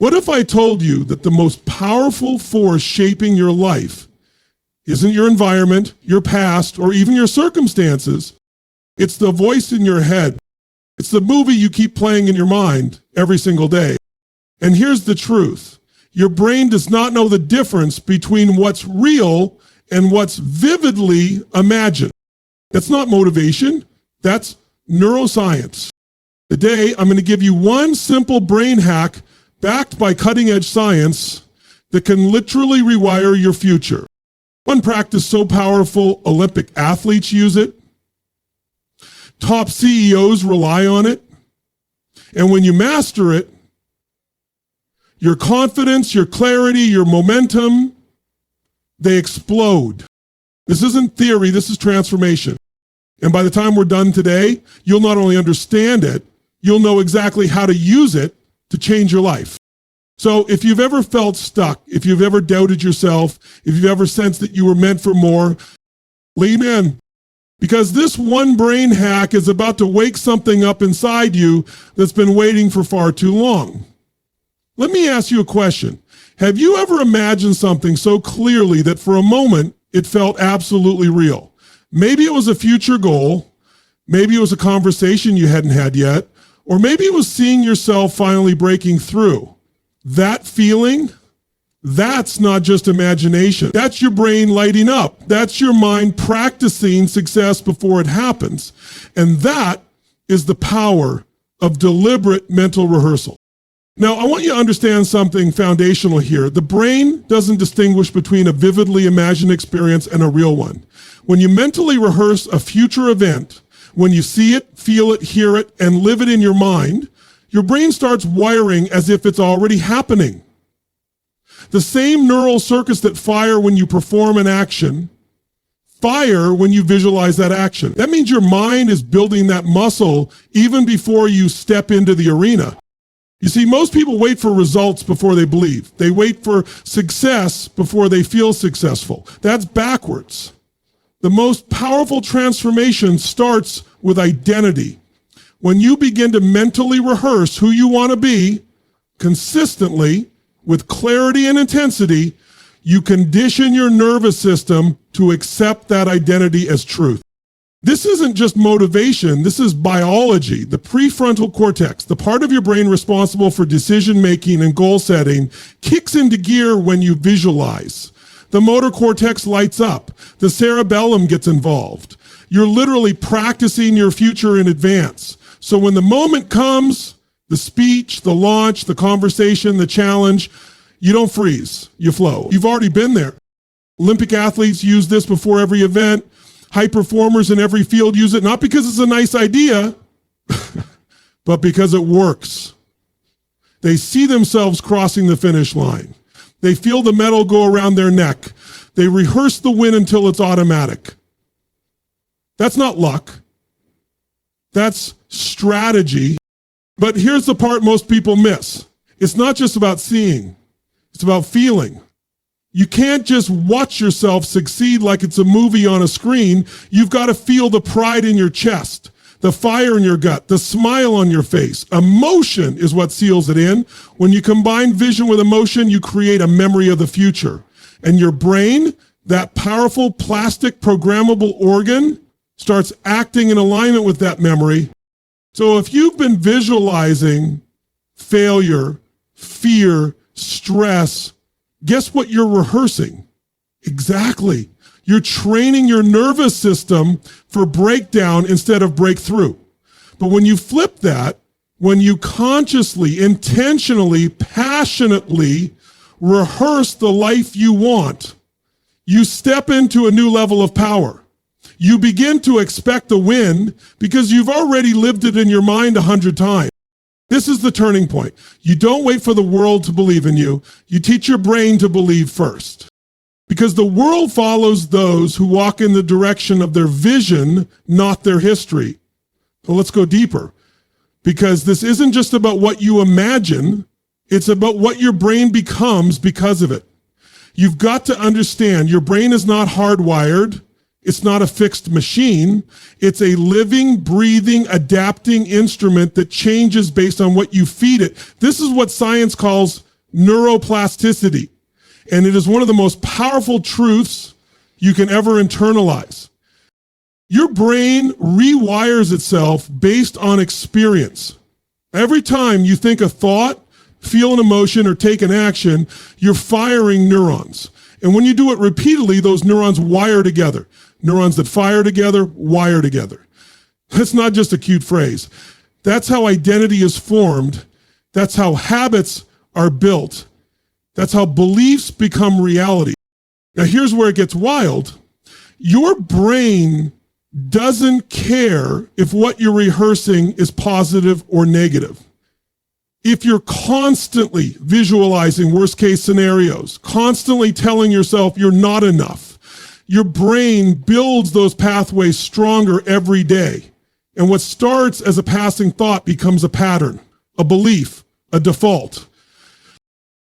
What if I told you that the most powerful force shaping your life isn't your environment, your past, or even your circumstances? It's the voice in your head. It's the movie you keep playing in your mind every single day. And here's the truth. Your brain does not know the difference between what's real and what's vividly imagined. That's not motivation. That's neuroscience. Today, I'm going to give you one simple brain hack backed by cutting-edge science that can literally rewire your future. One practice so powerful, Olympic athletes use it. Top CEOs rely on it. And when you master it, your confidence, your clarity, your momentum, they explode. This isn't theory, this is transformation. And by the time we're done today, you'll not only understand it, you'll know exactly how to use it to change your life. So if you've ever felt stuck, if you've ever doubted yourself, if you've ever sensed that you were meant for more, lean in. Because this one brain hack is about to wake something up inside you that's been waiting for far too long. Let me ask you a question. Have you ever imagined something so clearly that for a moment it felt absolutely real? Maybe it was a future goal, maybe it was a conversation you hadn't had yet, or maybe it was seeing yourself finally breaking through. That feeling, that's not just imagination. That's your brain lighting up. That's your mind practicing success before it happens. And that is the power of deliberate mental rehearsal. Now, I want you to understand something foundational here. The brain doesn't distinguish between a vividly imagined experience and a real one. When you mentally rehearse a future event, when you see it, feel it, hear it, and live it in your mind, your brain starts wiring as if it's already happening. The same neural circuits that fire when you perform an action, fire when you visualize that action. That means your mind is building that muscle even before you step into the arena. You see, most people wait for results before they believe. They wait for success before they feel successful. That's backwards. The most powerful transformation starts with identity. When you begin to mentally rehearse who you want to be consistently with clarity and intensity, you condition your nervous system to accept that identity as truth. This isn't just motivation, this is biology. The prefrontal cortex, the part of your brain responsible for decision-making and goal setting, kicks into gear when you visualize. The motor cortex lights up. The cerebellum gets involved. You're literally practicing your future in advance. So when the moment comes, the speech, the launch, the conversation, the challenge, you don't freeze, you flow. You've already been there. Olympic athletes use this before every event. High performers in every field use it, not because it's a nice idea, but because it works. They see themselves crossing the finish line. They feel the medal go around their neck. They rehearse the win until it's automatic. That's not luck. That's strategy. But here's the part most people miss. It's not just about seeing. It's about feeling. You can't just watch yourself succeed like it's a movie on a screen. You've got to feel the pride in your chest, the fire in your gut, the smile on your face. Emotion is what seals it in. When you combine vision with emotion, you create a memory of the future. And your brain, that powerful plastic programmable organ, starts acting in alignment with that memory. So if you've been visualizing failure, fear, stress, guess what you're rehearsing? Exactly. You're training your nervous system for breakdown instead of breakthrough. But when you flip that, when you consciously, intentionally, passionately rehearse the life you want, you step into a new level of power. You begin to expect the win because you've already lived it in your mind 100 times. This is the turning point. You don't wait for the world to believe in you. You teach your brain to believe first. Because the world follows those who walk in the direction of their vision, not their history. So let's go deeper. Because this isn't just about what you imagine. It's about what your brain becomes because of it. You've got to understand your brain is not hardwired. It's not a fixed machine. It's a living, breathing, adapting instrument that changes based on what you feed it. This is what science calls neuroplasticity. And it is one of the most powerful truths you can ever internalize. Your brain rewires itself based on experience. Every time you think a thought, feel an emotion, or take an action, you're firing neurons. And when you do it repeatedly, those neurons wire together. Neurons that fire together, wire together. That's not just a cute phrase. That's how identity is formed. That's how habits are built. That's how beliefs become reality. Now here's where it gets wild. Your brain doesn't care if what you're rehearsing is positive or negative. If you're constantly visualizing worst case scenarios, constantly telling yourself you're not enough, your brain builds those pathways stronger every day. And what starts as a passing thought becomes a pattern, a belief, a default.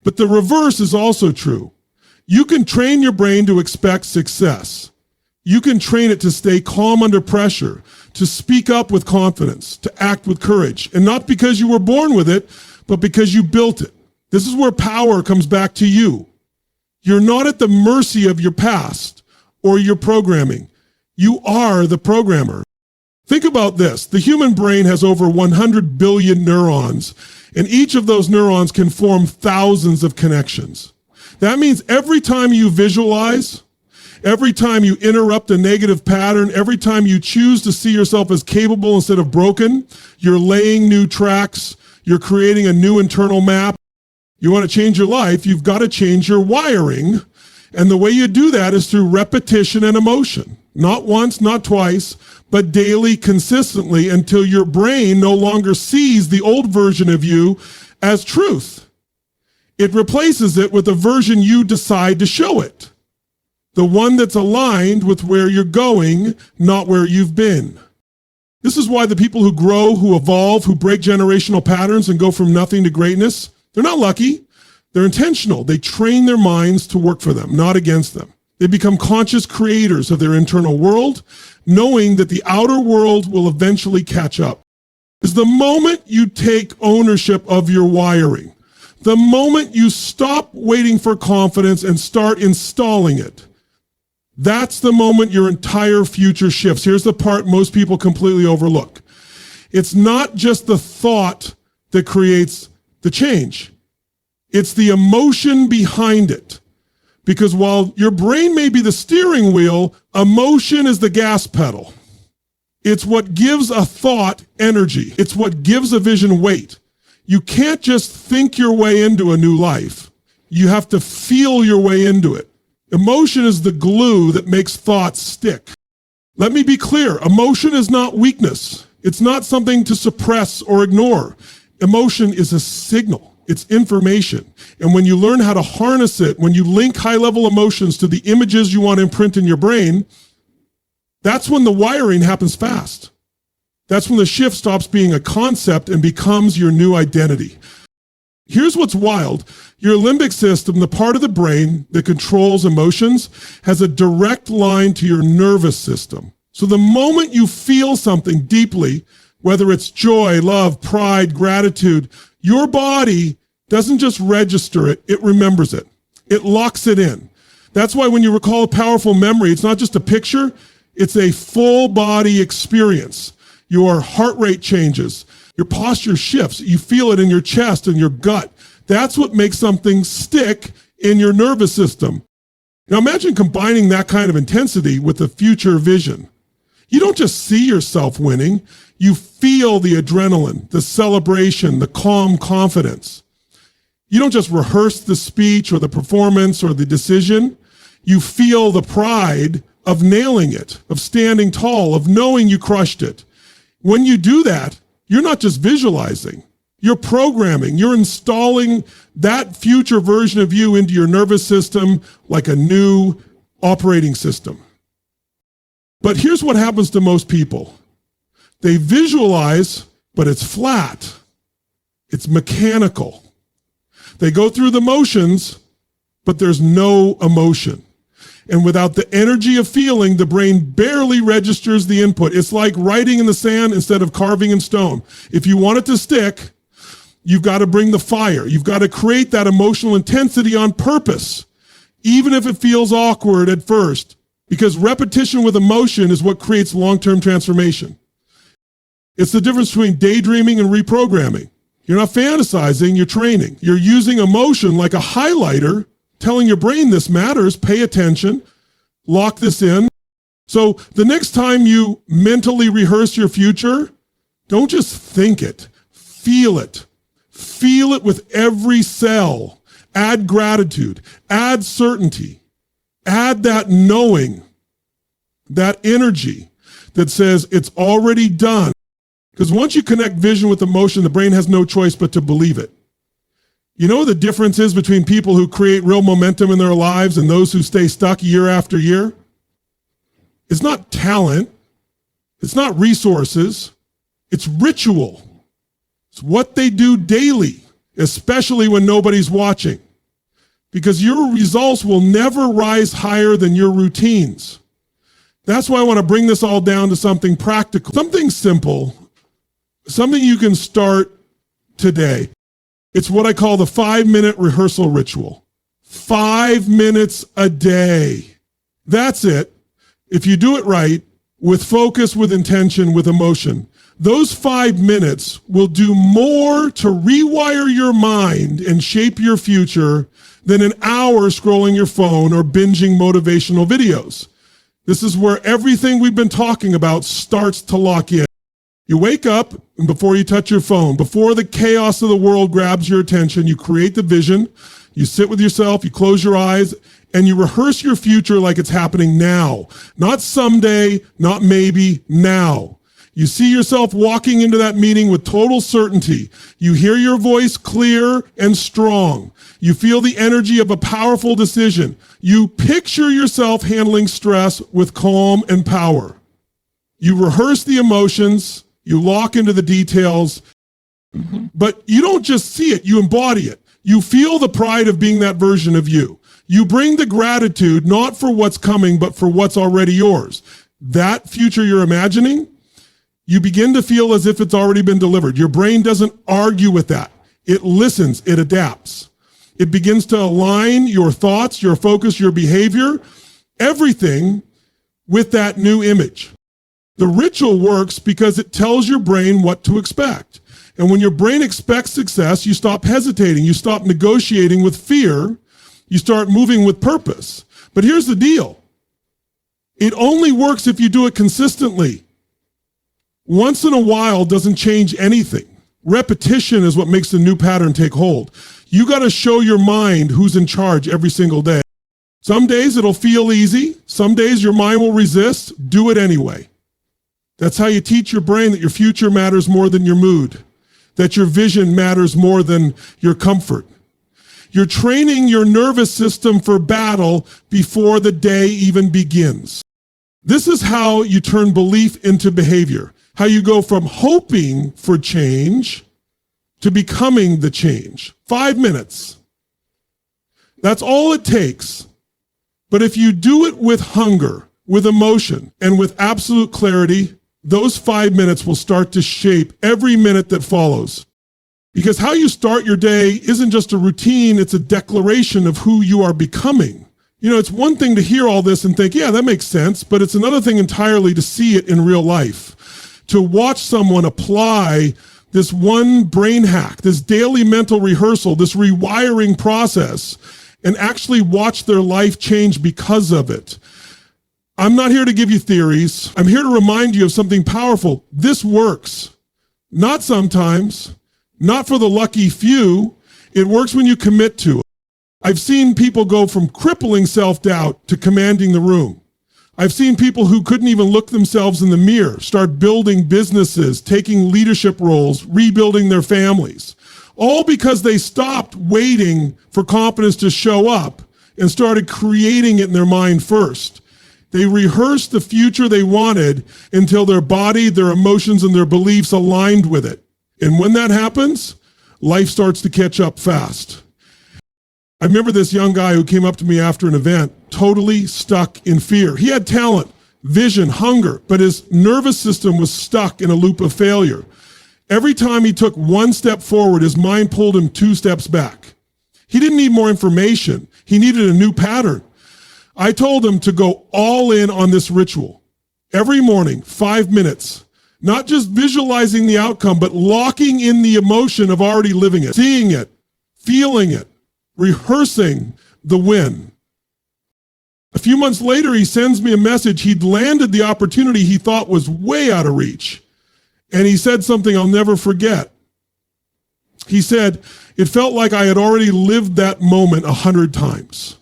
But the reverse is also true. You can train your brain to expect success. You can train it to stay calm under pressure, to speak up with confidence, to act with courage. And not because you were born with it, but because you built it. This is where power comes back to you. You're not at the mercy of your past or your programming. You are the programmer. Think about this. The human brain has over 100 billion neurons, and each of those neurons can form thousands of connections. That means every time you visualize, every time you interrupt a negative pattern, every time you choose to see yourself as capable instead of broken, you're laying new tracks, you're creating a new internal map. You want to change your life, you've got to change your wiring. And the way you do that is through repetition and emotion. Not once, not twice, but daily, consistently, until your brain no longer sees the old version of you as truth. It replaces it with a version you decide to show it. The one that's aligned with where you're going, not where you've been. This is why the people who grow, who evolve, who break generational patterns and go from nothing to greatness, they're not lucky. They're intentional. They train their minds to work for them, not against them. They become conscious creators of their internal world, knowing that the outer world will eventually catch up. It's the moment you take ownership of your wiring, the moment you stop waiting for confidence and start installing it, that's the moment your entire future shifts. Here's the part most people completely overlook. It's not just the thought that creates the change. It's the emotion behind it. Because while your brain may be the steering wheel, emotion is the gas pedal. It's what gives a thought energy. It's what gives a vision weight. You can't just think your way into a new life. You have to feel your way into it. Emotion is the glue that makes thoughts stick. Let me be clear. Emotion is not weakness. It's not something to suppress or ignore. Emotion is a signal. It's information. And when you learn how to harness it, when you link high-level emotions to the images you want to imprint in your brain, that's when the wiring happens fast. That's when the shift stops being a concept and becomes your new identity. Here's what's wild. Your limbic system, the part of the brain that controls emotions, has a direct line to your nervous system. So the moment you feel something deeply, whether it's joy, love, pride, gratitude, your body doesn't just register it, it remembers it. It locks it in. That's why when you recall a powerful memory, it's not just a picture, it's a full body experience. Your heart rate changes. Your posture shifts. You feel it in your chest and your gut. That's what makes something stick in your nervous system. Now imagine combining that kind of intensity with a future vision. You don't just see yourself winning. You feel the adrenaline, the celebration, the calm confidence. You don't just rehearse the speech or the performance or the decision. You feel the pride of nailing it, of standing tall, of knowing you crushed it. When you do that, you're not just visualizing, you're programming, you're installing that future version of you into your nervous system like a new operating system. But here's what happens to most people. They visualize, but it's flat. It's mechanical. They go through the motions, but there's no emotion. And without the energy of feeling, the brain barely registers the input. It's like writing in the sand instead of carving in stone. If you want it to stick, You've got to bring the fire. You've got to create that emotional intensity on purpose, even if it feels awkward at first, because repetition with emotion is what creates long-term transformation. It's the difference between daydreaming and reprogramming. You're not fantasizing, you're training. You're using emotion like a highlighter, telling your brain this matters, pay attention, lock this in. So the next time you mentally rehearse your future, don't just think it, feel it. Feel it with every cell. Add gratitude, add certainty, add that knowing, that energy that says it's already done. Because once you connect vision with emotion, the brain has no choice but to believe it. You know what the difference is between people who create real momentum in their lives and those who stay stuck year after year? It's not talent. It's not resources. It's ritual. It's what they do daily, especially when nobody's watching. Because your results will never rise higher than your routines. That's why I want to bring this all down to something practical, something simple, something you can start today. It's what I call the 5-minute rehearsal ritual. 5 minutes a day. That's it. If you do it right, with focus, with intention, with emotion, those 5 minutes will do more to rewire your mind and shape your future than an hour scrolling your phone or binging motivational videos. This is where everything we've been talking about starts to lock in. You wake up, and before you touch your phone, before the chaos of the world grabs your attention, you create the vision, you sit with yourself, you close your eyes, and you rehearse your future like it's happening now. Not someday, not maybe, now. You see yourself walking into that meeting with total certainty. You hear your voice clear and strong. You feel the energy of a powerful decision. You picture yourself handling stress with calm and power. You rehearse the emotions. You lock into the details. But you don't just see it, you embody it. You feel the pride of being that version of you. You bring the gratitude, not for what's coming, but for what's already yours. That future you're imagining, you begin to feel as if it's already been delivered. Your brain doesn't argue with that. It listens, it adapts. It begins to align your thoughts, your focus, your behavior, everything with that new image. The ritual works because it tells your brain what to expect. And when your brain expects success, you stop hesitating, you stop negotiating with fear, you start moving with purpose. But here's the deal. It only works if you do it consistently. Once in a while doesn't change anything. Repetition is what makes the new pattern take hold. You got to show your mind who's in charge every single day. Some days it'll feel easy. Some days your mind will resist. Do it anyway. That's how you teach your brain that your future matters more than your mood, that your vision matters more than your comfort. You're training your nervous system for battle before the day even begins. This is how you turn belief into behavior, how you go from hoping for change to becoming the change. 5 minutes. That's all it takes. But if you do it with hunger, with emotion, and with absolute clarity, those 5 minutes will start to shape every minute that follows. Because how you start your day isn't just a routine, it's a declaration of who you are becoming. You know, it's one thing to hear all this and think, yeah, that makes sense, but it's another thing entirely to see it in real life. To watch someone apply this one brain hack, this daily mental rehearsal, this rewiring process, and actually watch their life change because of it. I'm not here to give you theories. I'm here to remind you of something powerful. This works. Not sometimes, not for the lucky few. It works when you commit to it. I've seen people go from crippling self-doubt to commanding the room. I've seen people who couldn't even look themselves in the mirror start building businesses, taking leadership roles, rebuilding their families, all because they stopped waiting for confidence to show up and started creating it in their mind first. They rehearsed the future they wanted until their body, their emotions, and their beliefs aligned with it. And when that happens, life starts to catch up fast. I remember this young guy who came up to me after an event, totally stuck in fear. He had talent, vision, hunger, but his nervous system was stuck in a loop of failure. Every time he took one step forward, his mind pulled him 2 steps back. He didn't need more information. He needed a new pattern. I told him to go all in on this ritual. Every morning, 5 minutes, not just visualizing the outcome, but locking in the emotion of already living it, seeing it, feeling it, rehearsing the win. A few months later, he sends me a message. He'd landed the opportunity he thought was way out of reach. And he said something I'll never forget. He said, it felt like I had already lived that moment 100 times.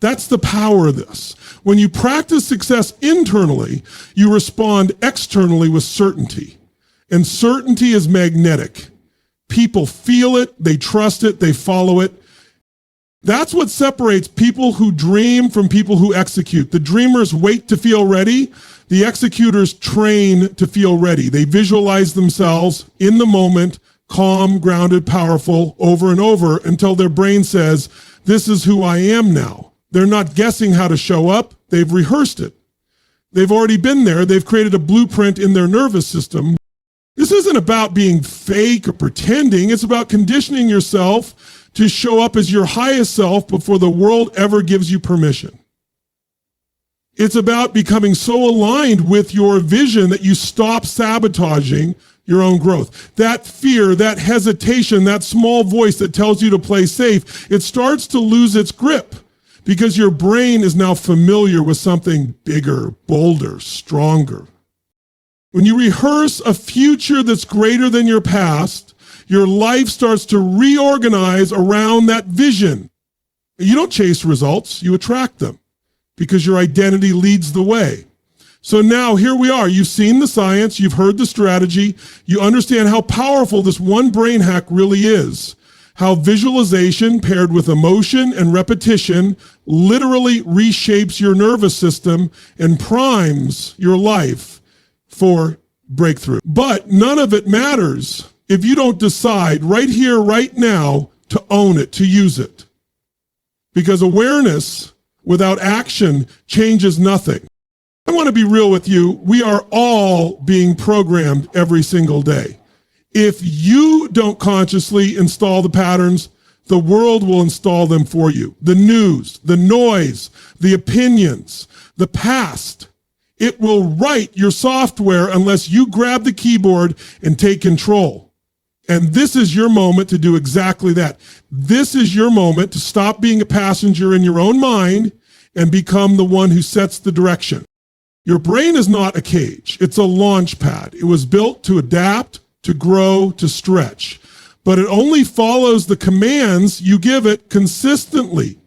That's the power of this. When you practice success internally, you respond externally with certainty. And certainty is magnetic. People feel it, they trust it, they follow it. That's what separates people who dream from people who execute. The dreamers wait to feel ready. The executors train to feel ready. They visualize themselves in the moment, calm, grounded, powerful, over and over until their brain says, this is who I am now. They're not guessing how to show up. They've rehearsed it. They've already been there. They've created a blueprint in their nervous system. This isn't about being fake or pretending. It's about conditioning yourself to show up as your highest self before the world ever gives you permission. It's about becoming so aligned with your vision that you stop sabotaging your own growth. That fear, that hesitation, that small voice that tells you to play safe, it starts to lose its grip because your brain is now familiar with something bigger, bolder, stronger. When you rehearse a future that's greater than your past, your life starts to reorganize around that vision. You don't chase results, you attract them because your identity leads the way. So now here we are. You've seen the science, you've heard the strategy, you understand how powerful this one brain hack really is. How visualization paired with emotion and repetition literally reshapes your nervous system and primes your life for breakthrough. But none of it matters if you don't decide right here, right now, to own it, to use it. Because awareness without action changes nothing. I want to be real with you. We are all being programmed every single day. If you don't consciously install the patterns, the world will install them for you. The news, the noise, the opinions, the past. It will write your software unless you grab the keyboard and take control. And this is your moment to do exactly that. This is your moment to stop being a passenger in your own mind and become the one who sets the direction. Your brain is not a cage. It's a launch pad. It was built to adapt, to grow, to stretch. But it only follows the commands you give it consistently.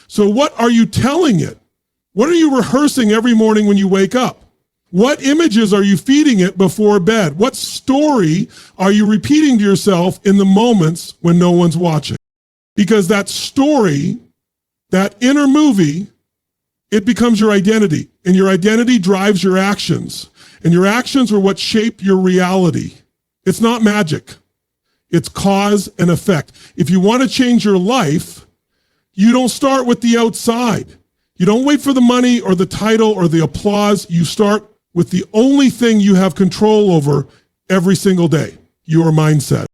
So what are you telling it? What are you rehearsing every morning when you wake up? What images are you feeding it before bed? What story are you repeating to yourself in the moments when no one's watching? Because that story, that inner movie, it becomes your identity. And your identity drives your actions. And your actions are what shape your reality. It's not magic. It's cause and effect. If you want to change your life, you don't start with the outside. You don't wait for the money or the title or the applause. You start with the only thing you have control over every single day, your mindset.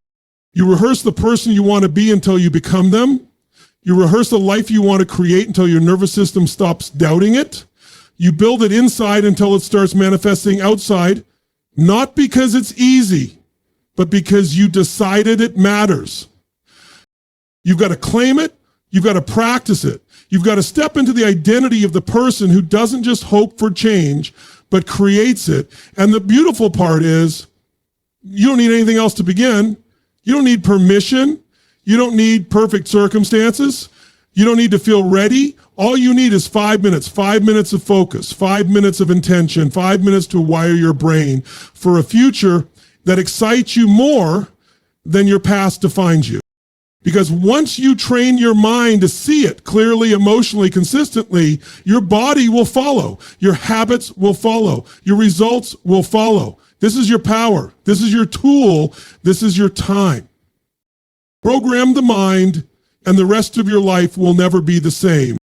You rehearse the person you want to be until you become them. You rehearse the life you want to create until your nervous system stops doubting it. You build it inside until it starts manifesting outside, not because it's easy, but because you decided it matters. You've got to claim it. You've got to practice it. You've got to step into the identity of the person who doesn't just hope for change, but creates it. And the beautiful part is you don't need anything else to begin. You don't need permission. You don't need perfect circumstances. You don't need to feel ready. All you need is 5 minutes, 5 minutes of focus, 5 minutes of intention, 5 minutes to wire your brain for a future that excites you more than your past defines you. Because once you train your mind to see it clearly, emotionally, consistently, your body will follow. Your habits will follow. Your results will follow. This is your power. This is your tool. This is your time. Program the mind, and the rest of your life will never be the same.